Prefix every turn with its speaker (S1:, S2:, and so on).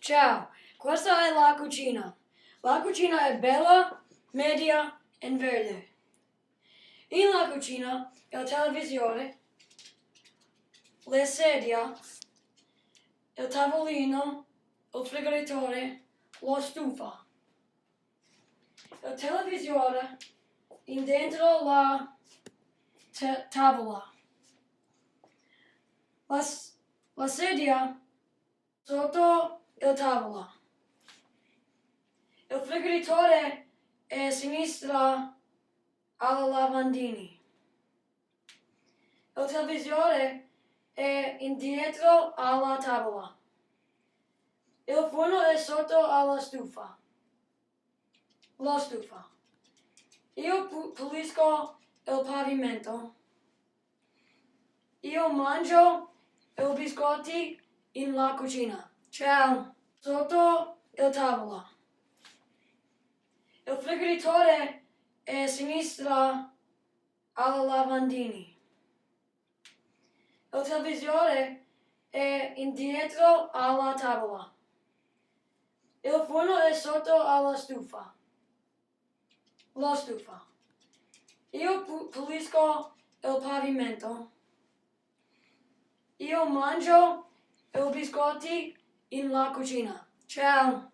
S1: Ciao, questa è la cucina. La cucina è bella, media e verde. In la cucina il televisore, le sedie, il tavolino, il frigorifero, la stufa. Il televisore in dentro la tavola. La sedia sotto il tavolo. Il frigorifero è a sinistra alla lavandini. Il televisore è indietro alla tavola. Il forno è sotto alla stufa. La stufa. Io pulisco il pavimento. Io mangio i biscotti in la cucina. Ciao. Sotto il tavolo. Il frigorifero è a sinistra alla lavandini. Il televisore è indietro alla tavola. Il forno è sotto alla stufa. La stufa. Io pulisco il pavimento. Io mangio i biscotti in la cucina. Ciao.